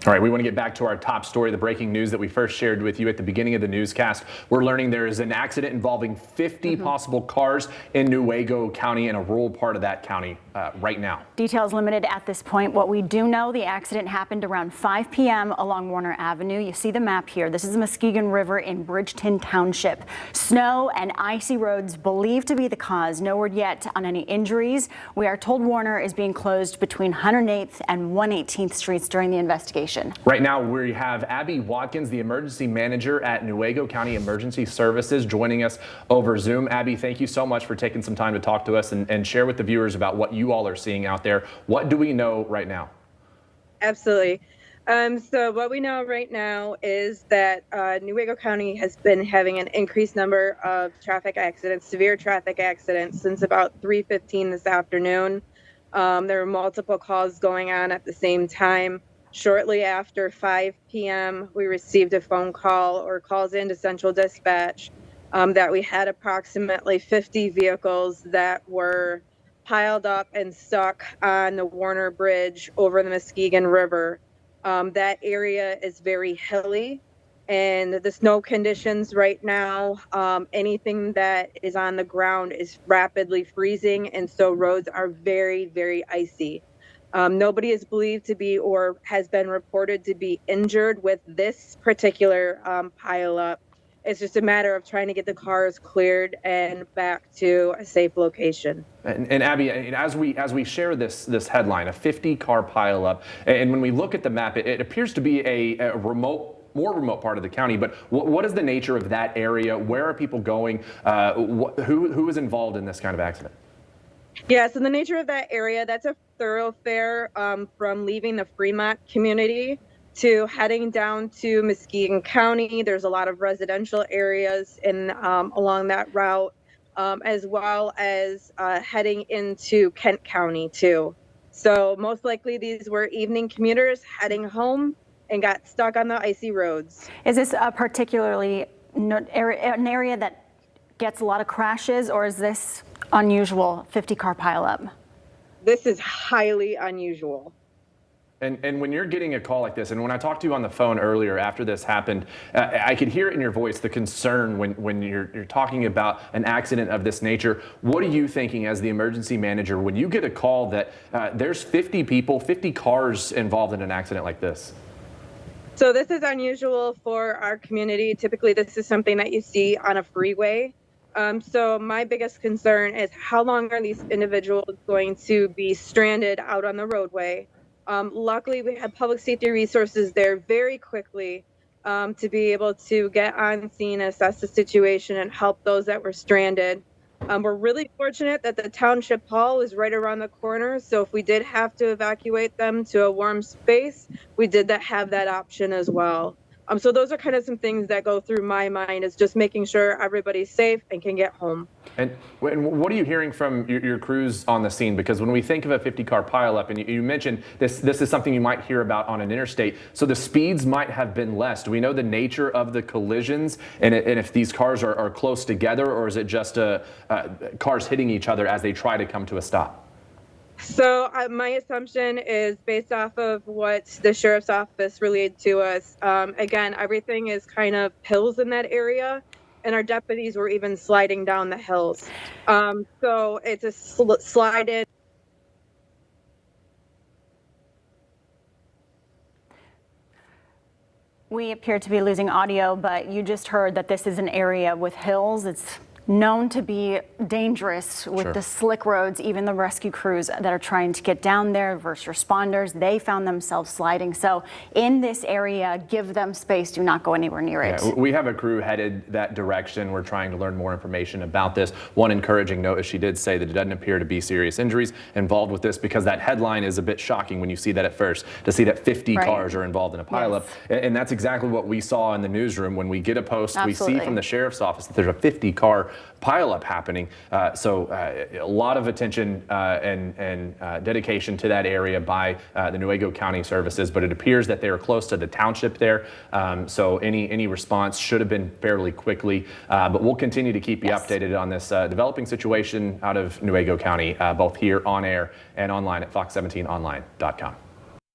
All right, we want to get back to our top story, the breaking news that we first shared with you at the beginning of the newscast. We're learning there is an accident involving 50 possible cars in Newaygo County, in a rural part of that county right now. Details limited at this point. What we do know, the accident happened around 5 p.m. along Warner Avenue. You see the map here. This is the Muskegon River in Bridgeton Township. Snow and icy roads believed to be the cause. No word yet on any injuries. We are told Warner is being closed between 108th and 118th Streets during the investigation. Right now we have Abby Watkins, the emergency manager at Newaygo County Emergency Services, joining us over Zoom. Abby, thank you so much for taking some time to talk to us and share with the viewers about what you all are seeing out there. What do we know right now? Absolutely. So what we know right now is that Newaygo County has been having an increased number of traffic accidents, severe traffic accidents, since about 3:15 this afternoon. There were multiple calls going on at the same time. Shortly after 5 p.m., we received a phone call or calls into Central Dispatch that we had approximately 50 vehicles that were piled up and stuck on the Warner Bridge over the Muskegon River. That area is very hilly, and the snow conditions right now, anything that is on the ground is rapidly freezing, and so roads are very, very icy. Nobody is believed to be or has been reported to be injured with this particular pileup. It's just a matter of trying to get the cars cleared and back to a safe location. And Abby, as we share this headline, a 50-car pileup, and when we look at the map, it appears to be a more remote part of the county. But what is the nature of that area? Where are people going? Who is involved in this kind of accident? Yeah, so the nature of that area, that's a thoroughfare from leaving the Fremont community to heading down to Muskegon County. There's a lot of residential areas along that route, as well as heading into Kent County too. So most likely these were evening commuters heading home and got stuck on the icy roads. Is this a particularly an area that gets a lot of crashes, or is this unusual 50-car pileup? This is highly unusual. And when you're getting a call like this, and when I talked to you on the phone earlier after this happened, I could hear it in your voice, the concern when you're talking about an accident of this nature. What are you thinking as the emergency manager when you get a call that there's 50 people, 50 cars involved in an accident like this? So this is unusual for our community. Typically, this is something that you see on a freeway. So my biggest concern is how long are these individuals going to be stranded out on the roadway? Luckily, we had public safety resources there very quickly to be able to get on scene, assess the situation, and help those that were stranded. We're really fortunate that the township hall is right around the corner. So if we did have to evacuate them to a warm space, we did have that option as well. So those are kind of some things that go through my mind, is just making sure everybody's safe and can get home. And what are you hearing from your crews on the scene? Because when we think of a 50-car pileup, and you mentioned this is something you might hear about on an interstate, so the speeds might have been less. Do we know the nature of the collisions, and if these cars are close together, or is it just cars hitting each other as they try to come to a stop? So my assumption is based off of what the sheriff's office relayed to us. Again, everything is kind of hills in that area, and our deputies were even sliding down the hills. So it's a slide in. We appear to be losing audio, but you just heard that this is an area with hills. It's known to be dangerous with the slick roads. Even the rescue crews that are trying to get down there, first responders, they found themselves sliding. So in this area, give them space. Do not go anywhere near it. Yeah, we have a crew headed that direction. We're trying to learn more information about this. One encouraging note is she did say that it doesn't appear to be serious injuries involved with this, because that headline is a bit shocking when you see that at first, to see that 50 cars are involved in a pileup. Yes. And that's exactly what we saw in the newsroom. When we get a post, we see from the sheriff's office that there's a 50-car pileup happening. So a lot of attention and dedication to that area by the Newaygo County services, but it appears that they are close to the township there. So any response should have been fairly quickly, but we'll continue to keep you updated on this developing situation out of Newaygo County, both here on air and online at fox17online.com.